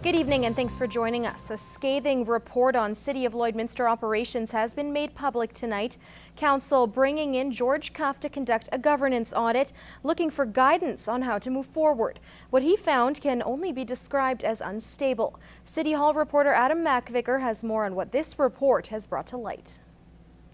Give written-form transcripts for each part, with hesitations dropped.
Good evening and thanks for joining us. A scathing report on City of Lloydminster operations has been made public tonight. Council bringing in George Cuff to conduct a governance audit, looking for guidance on how to move forward. What he found can only be described as unstable. City Hall reporter Adam McVicker has more on what this report has brought to light.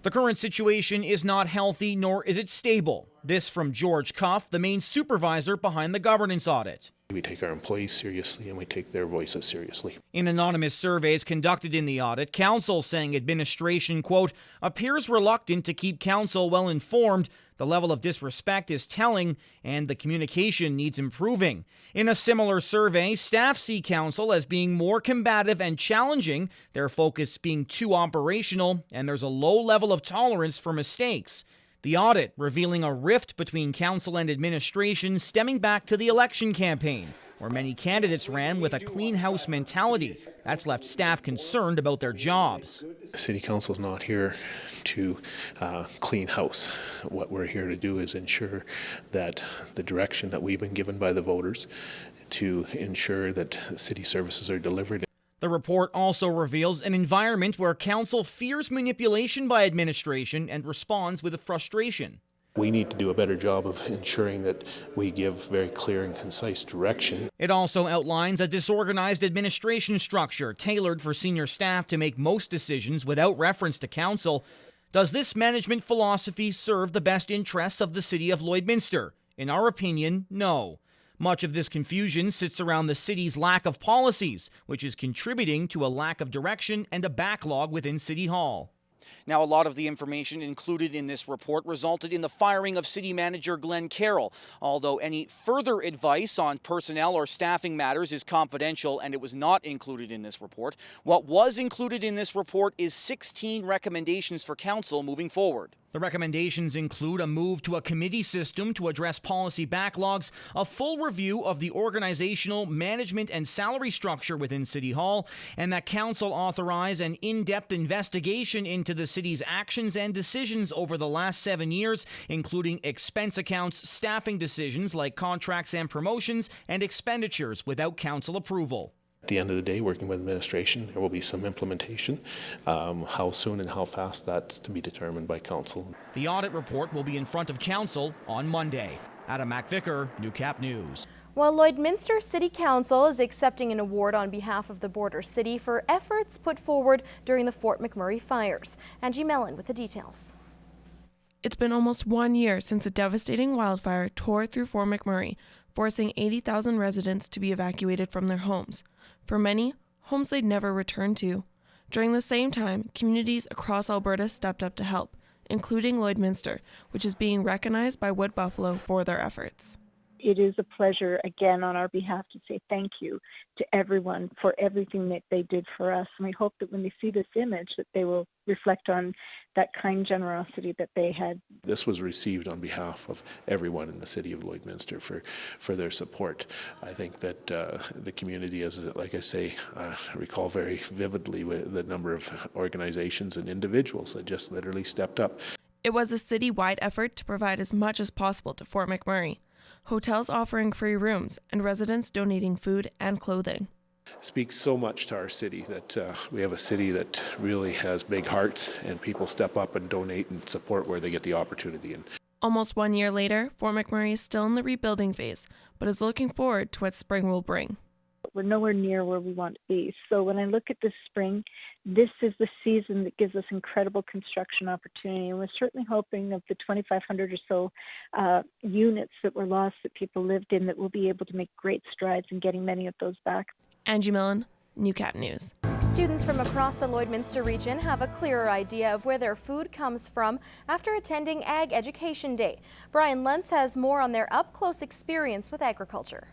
The current situation is not healthy, nor is it stable. This from George Cuff, the main supervisor behind the governance audit. We take our employees seriously and we take their voices seriously. In anonymous surveys conducted in the audit, council saying administration, quote, appears reluctant to keep council well informed. The level of disrespect is telling and the communication needs improving. In a similar survey, staff see council as being more combative and challenging, their focus being too operational, and there's a low level of tolerance for mistakes. The audit revealing a rift between council and administration stemming back to the election campaign, where many candidates ran with a clean house mentality. That's left staff concerned about their jobs. City Council is not here to clean house. What we're here to do is ensure that the direction that we've been given by the voters to ensure that city services are delivered. The report also reveals an environment where council fears manipulation by administration and responds with frustration. We need to do a better job of ensuring that we give very clear and concise direction. It also outlines a disorganized administration structure tailored for senior staff to make most decisions without reference to council. Does this management philosophy serve the best interests of the city of Lloydminster? In our opinion, no. Much of this confusion sits around the city's lack of policies, which is contributing to a lack of direction and a backlog within City Hall. Now, a lot of the information included in this report resulted in the firing of City Manager Glenn Carroll, although any further advice on personnel or staffing matters is confidential and it was not included in this report. What was included in this report is 16 recommendations for council moving forward. The recommendations include a move to a committee system to address policy backlogs, a full review of the organizational, management, and salary structure within City Hall, and that council authorize an in-depth investigation into the city's actions and decisions over the last 7 years, including expense accounts, staffing decisions like contracts and promotions, and expenditures without council approval. At the end of the day, working with administration, there will be some implementation. How soon and how fast, that's to be determined by council. The audit report will be in front of council on Monday. Adam McVicker, Newcap News. While Lloydminster City Council is accepting an award on behalf of the border city for efforts put forward during the Fort McMurray fires. Angie Mellon with the details. It's been almost 1 year since a devastating wildfire tore through Fort McMurray, forcing 80,000 residents to be evacuated from their homes. For many, homes they'd never return to. During the same time, communities across Alberta stepped up to help, including Lloydminster, which is being recognized by Wood Buffalo for their efforts. It is a pleasure, again, on our behalf to say thank you to everyone for everything that they did for us. And we hope that when they see this image that they will reflect on that kind generosity that they had. This was received on behalf of everyone in the city of Lloydminster for their support. I think that the community, as like I say, recall very vividly the number of organizations and individuals that just literally stepped up. It was a city-wide effort to provide as much as possible to Fort McMurray. Hotels offering free rooms and residents donating food and clothing. Speaks so much to our city that we have a city that really has big hearts and people step up and donate and support where they get the opportunity. Almost 1 year later, Fort McMurray is still in the rebuilding phase, but is looking forward to what spring will bring. We're nowhere near where we want to be. So when I look at this spring, this is the season that gives us incredible construction opportunity. And we're certainly hoping of the 2,500 or so units that were lost that people lived in, that we'll be able to make great strides in getting many of those back. Angie Mellon, Newcap News. Students from across the Lloydminster region have a clearer idea of where their food comes from after attending Ag Education Day. Brian Lentz has more on their up-close experience with agriculture.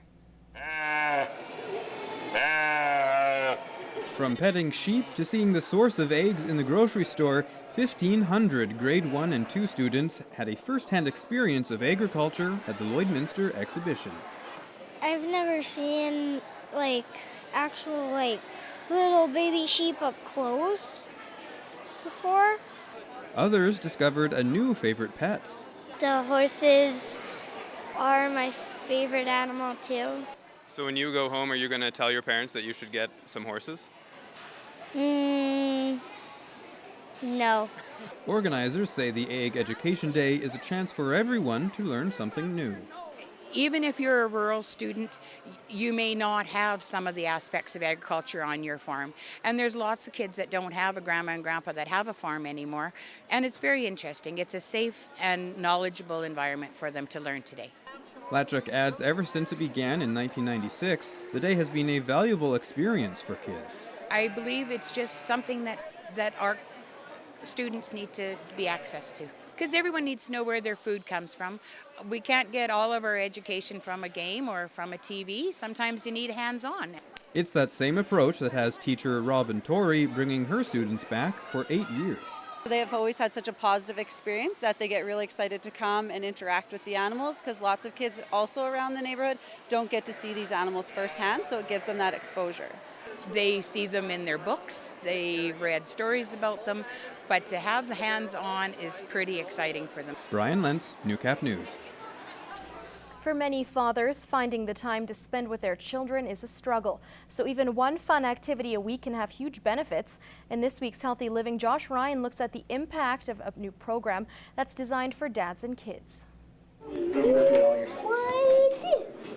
From petting sheep to seeing the source of eggs in the grocery store, 1,500 grade 1 and 2 students had a first-hand experience of agriculture at the Lloydminster exhibition. I've never seen actual little baby sheep up close before. Others discovered a new favorite pet. The horses are my favorite animal too. So when you go home, are you going to tell your parents that you should get some horses? No. Organizers say the Egg Education Day is a chance for everyone to learn something new. Even if you're a rural student, you may not have some of the aspects of agriculture on your farm. And there's lots of kids that don't have a grandma and grandpa that have a farm anymore. And it's very interesting. It's a safe and knowledgeable environment for them to learn today. Latchuk adds ever since it began in 1996, the day has been a valuable experience for kids. I believe it's just something that our students need to be access to. Because everyone needs to know where their food comes from. We can't get all of our education from a game or from a TV. Sometimes you need hands-on. It's that same approach that has teacher Robin Torrey bringing her students back for 8 years. They have always had such a positive experience that they get really excited to come and interact with the animals, because lots of kids also around the neighborhood don't get to see these animals firsthand, so it gives them that exposure. They see them in their books, they've read stories about them, but to have the hands-on is pretty exciting for them. Brian Lentz, Newcap News. For many fathers, finding the time to spend with their children is a struggle. So even one fun activity a week can have huge benefits. In this week's Healthy Living, Josh Ryan looks at the impact of a new program that's designed for dads and kids.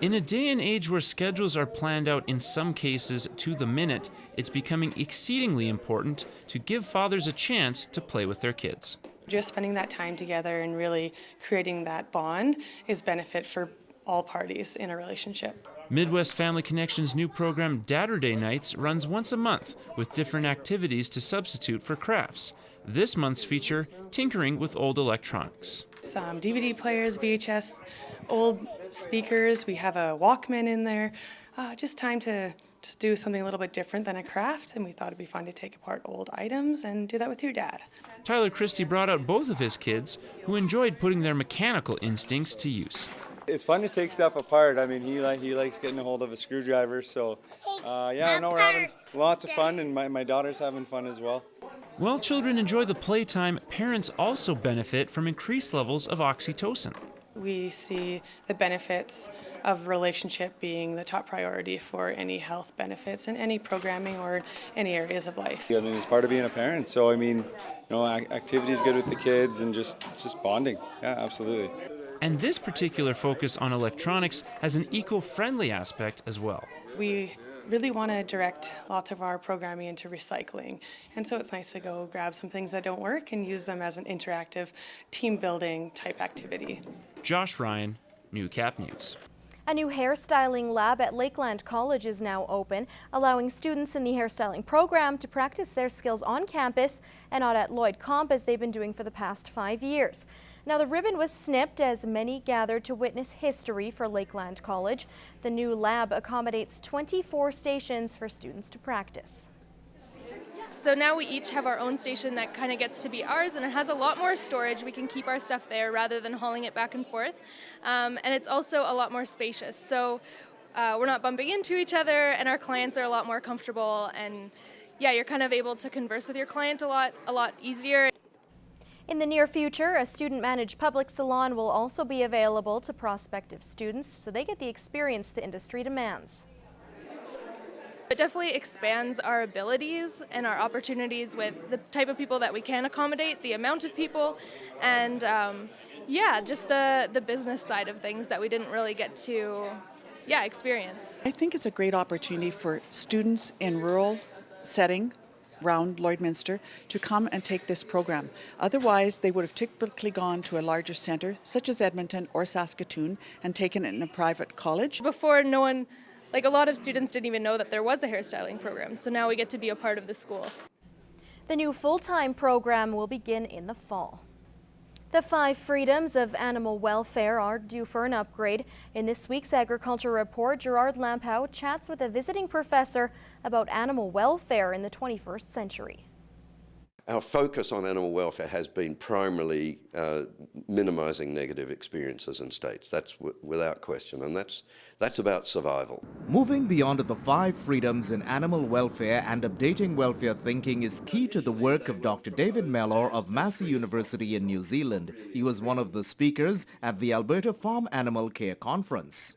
In a day and age where schedules are planned out in some cases to the minute, it's becoming exceedingly important to give fathers a chance to play with their kids. Just spending that time together and really creating that bond is benefit for all parties in a relationship. Midwest Family Connection's new program, Dadder-Day Nights, runs once a month with different activities to substitute for crafts. This month's feature, tinkering with old electronics. Some DVD players, VHS, old speakers, we have a Walkman in there. Just time to just do something a little bit different than a craft, and we thought it'd be fun to take apart old items and do that with your dad. Tyler Christie brought out both of his kids, who enjoyed putting their mechanical instincts to use. It's fun to take stuff apart. I mean, he likes getting a hold of a screwdriver, so yeah, no, we're having lots of fun, and my daughter's having fun as well. While children enjoy the playtime, parents also benefit from increased levels of oxytocin. We see the benefits of relationship being the top priority for any health benefits in any programming or any areas of life. I mean, it's part of being a parent, so I mean, activities good with the kids and just bonding. Yeah, absolutely. And this particular focus on electronics has an eco-friendly aspect as well. We really want to direct lots of our programming into recycling, and so it's nice to go grab some things that don't work and use them as an interactive team building type activity. Josh Ryan, Newcap News. A new hairstyling lab at Lakeland College is now open, allowing students in the hairstyling program to practice their skills on campus and not at Lloyd Comp as they've been doing for the past 5 years. Now, the ribbon was snipped as many gathered to witness history for Lakeland College. The new lab accommodates 24 stations for students to practice. So now we each have our own station that kind of gets to be ours, and it has a lot more storage. We can keep our stuff there rather than hauling it back and forth. And it's also a lot more spacious. So we're not bumping into each other, and our clients are a lot more comfortable. And yeah, you're kind of able to converse with your client a lot easier. In the near future, a student-managed public salon will also be available to prospective students, so they get the experience the industry demands. It definitely expands our abilities and our opportunities with the type of people that we can accommodate, the amount of people, and yeah, just the business side of things that we didn't really get to experience. I think it's a great opportunity for students in rural setting around Lloydminster to come and take this program. Otherwise, they would have typically gone to a larger centre, such as Edmonton or Saskatoon, and taken it in a private college. Before, no one, a lot of students didn't even know that there was a hairstyling program, so now we get to be a part of the school. The new full-time program will begin in the fall. The 5 freedoms of animal welfare are due for an upgrade. In this week's Agriculture Report, Gerard Lampow chats with a visiting professor about animal welfare in the 21st century. Our focus on animal welfare has been primarily minimising negative experiences in states. That's without question, and that's about survival. Moving beyond the 5 freedoms in animal welfare and updating welfare thinking is key to the work of Dr. David Mellor of Massey University in New Zealand. He was one of the speakers at the Alberta Farm Animal Care Conference.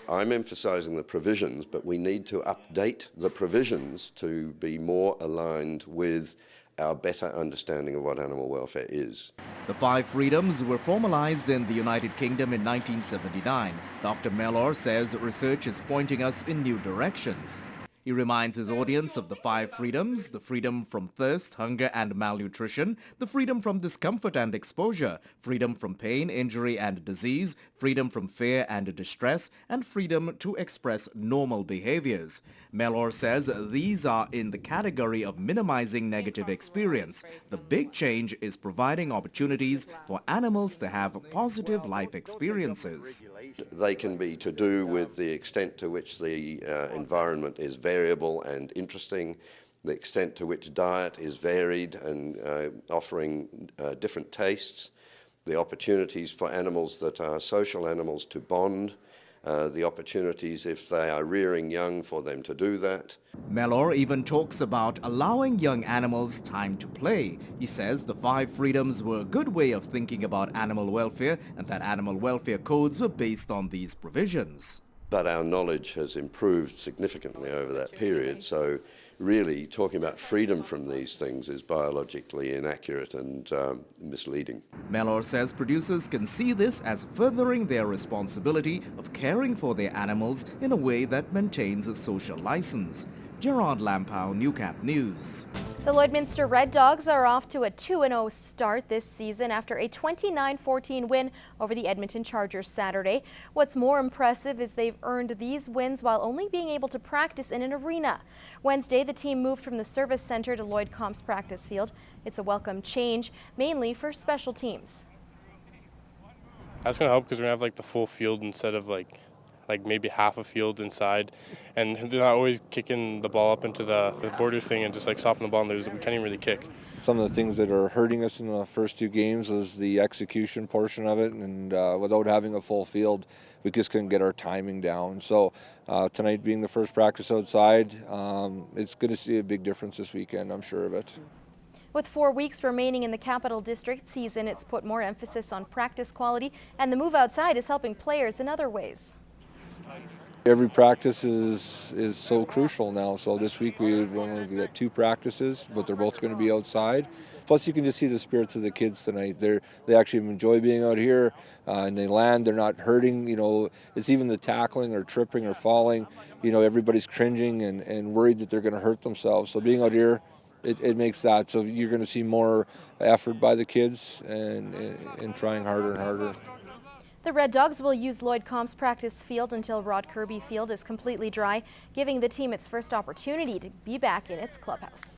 I'm emphasising the provisions, but we need to update the provisions to be more aligned with our better understanding of what animal welfare is. The 5 freedoms were formalized in the United Kingdom in 1979. Dr. Mellor says research is pointing us in new directions. He reminds his audience of the 5 freedoms: the freedom from thirst, hunger and malnutrition, the freedom from discomfort and exposure, freedom from pain, injury and disease, freedom from fear and distress, and freedom to express normal behaviors. Mellor says these are in the category of minimizing negative experience. The big change is providing opportunities for animals to have positive life experiences. They can be to do with the extent to which the environment is variable and interesting, the extent to which diet is varied and offering different tastes, the opportunities for animals that are social animals to bond, the opportunities if they are rearing young for them to do that. Mellor even talks about allowing young animals time to play. He says the 5 freedoms were a good way of thinking about animal welfare and that animal welfare codes were based on these provisions. But our knowledge has improved significantly over that period, so really talking about freedom from these things is biologically inaccurate and misleading. Mellor says producers can see this as furthering their responsibility of caring for their animals in a way that maintains a social license. Gerard Lampow, Newcap News. The Lloydminster Red Dogs are off to a 2-0 start this season after a 29-14 win over the Edmonton Chargers Saturday. What's more impressive is they've earned these wins while only being able to practice in an arena. Wednesday, the team moved from the service center to Lloyd Comp's practice field. It's a welcome change, mainly for special teams. That's going to help because we're going to have like the full field instead of like maybe half a field inside, and they're not always kicking the ball up into the border thing and just like stopping the ball and losing. We can't even really kick. Some of the things that are hurting us in the first 2 games is the execution portion of it, and without having a full field, we just couldn't get our timing down. So tonight being the first practice outside, it's good to see a big difference this weekend, I'm sure of it. With 4 weeks remaining in the Capital District season, it's put more emphasis on practice quality, and the move outside is helping players in other ways. Every practice is so crucial now. So this week we got 2 practices, but they're both going to be outside. Plus you can just see the spirits of the kids tonight. They actually enjoy being out here, and they land. They're not hurting. You know, it's even the tackling or tripping or falling. You know, everybody's cringing and worried that they're going to hurt themselves. So being out here, it makes that. So you're going to see more effort by the kids and trying harder and harder. The Red Dogs will use Lloyd Comp's practice field until Rod Kirby Field is completely dry, giving the team its first opportunity to be back in its clubhouse.